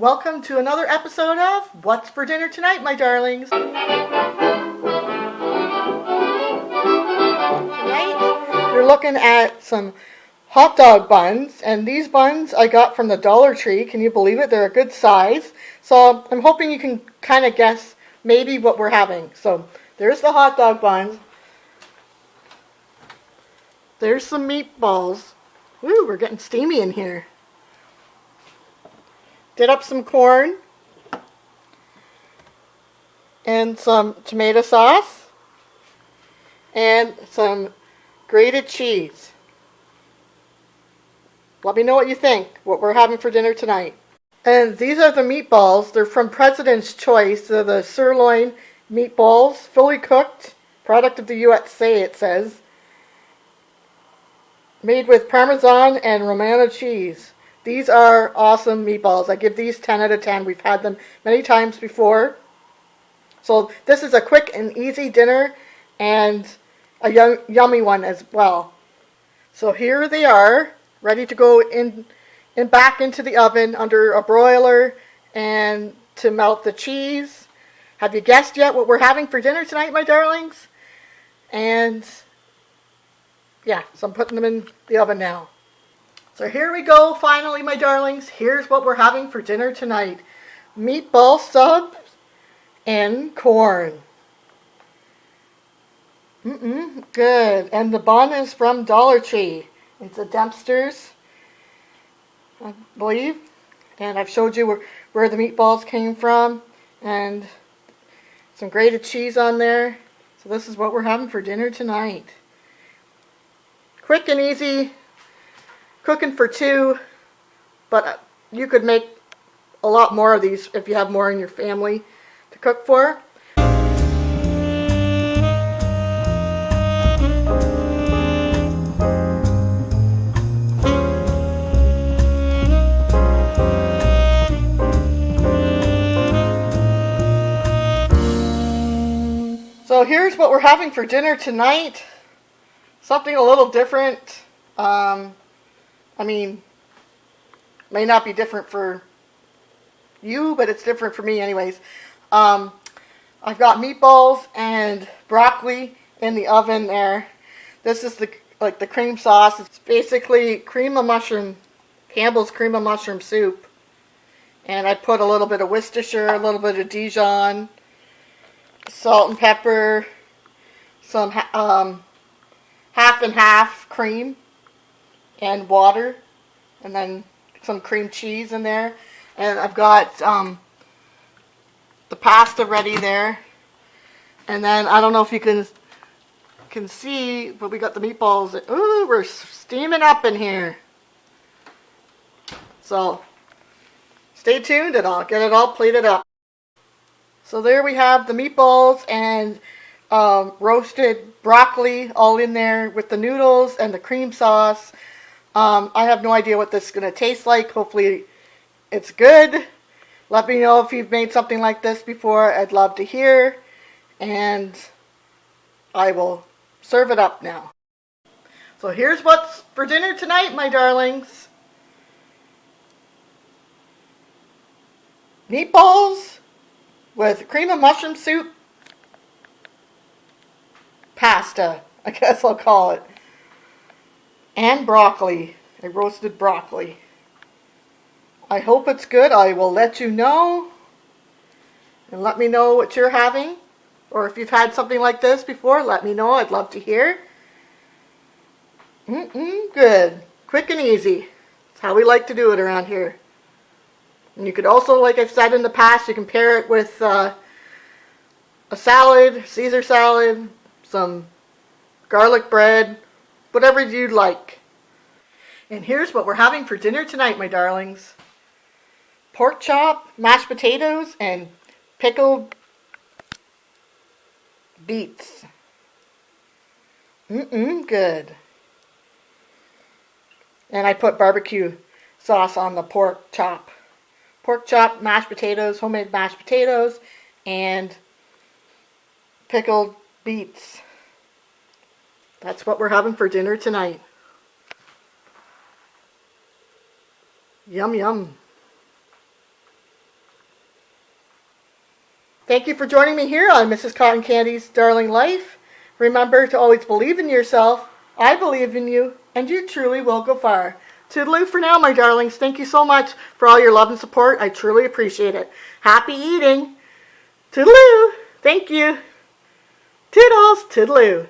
Welcome to another episode of What's for Dinner Tonight, my darlings. Tonight, we're looking at some hot dog buns, and these buns I got from the Dollar Tree. Can you believe it? They're a good size. So I'm hoping you can kind of guess maybe what we're having. So there's the hot dog buns. There's some meatballs. Woo, we're getting steamy in here. Did up some corn and some tomato sauce and some grated cheese. Let me know what you think, what we're having for dinner tonight. And these are the meatballs. They're from President's Choice. They're the sirloin meatballs, fully cooked, product of the USA, it says. Made with Parmesan and Romano cheese. These are awesome meatballs. I give these 10 out of 10. We've had them many times before. So this is a quick and easy dinner and a yummy one as well. So here they are, ready to go in back into the oven under a broiler and to melt the cheese. Have you guessed yet what we're having for dinner tonight, my darlings? And yeah, so I'm putting them in the oven now. So here we go, finally, my darlings. Here's what we're having for dinner tonight. Meatball subs and corn. Good. And the bun is from Dollar Tree. It's a Dempster's, I believe. And I've showed you where the meatballs came from. And some grated cheese on there. So this is what we're having for dinner tonight. Quick and easy. Cooking for two, but you could make a lot more of these if you have more in your family to cook for. So here's what we're having for dinner tonight. Something a little different. I mean, may not be different for you, but it's different for me anyways. I've got meatballs and broccoli in the oven there. This is the cream sauce. It's basically cream of mushroom, Campbell's cream of mushroom soup. And I put a little bit of Worcestershire, a little bit of Dijon, salt and pepper, some half and half cream and water, and then some cream cheese in there. And I've got the pasta ready there. And then I don't know if you can see, but we got the meatballs. Ooh, we're steaming up in here. So stay tuned and I'll get it all plated up. So there we have the meatballs and roasted broccoli all in there with the noodles and the cream sauce. I have no idea what this is going to taste like. Hopefully it's good. Let me know if you've made something like this before. I'd love to hear. And I will serve it up now. So here's what's for dinner tonight, my darlings. Meatballs with cream of mushroom soup. Pasta, I guess I'll call it. And broccoli, a roasted broccoli. I hope it's good. I will let you know. And let me know what you're having. Or if you've had something like this before, let me know. I'd love to hear. Good. Quick and easy. That's how we like to do it around here. And you could also, like I've said in the past, you can pair it with a salad, Caesar salad, some garlic bread, whatever you'd like. And here's what we're having for dinner tonight, my darlings. Pork chop, mashed potatoes, and pickled beets. Good. And I put barbecue sauce on the pork chop. Pork chop, mashed potatoes, homemade mashed potatoes, and pickled beets. That's what we're having for dinner tonight. Yum, yum. Thank you for joining me here on Mrs. Cotton Candy's Darling Life. Remember to always believe in yourself. I believe in you, and you truly will go far. Toodaloo for now, my darlings. Thank you so much for all your love and support. I truly appreciate it. Happy eating. Toodaloo. Thank you. Toodles. Toodaloo.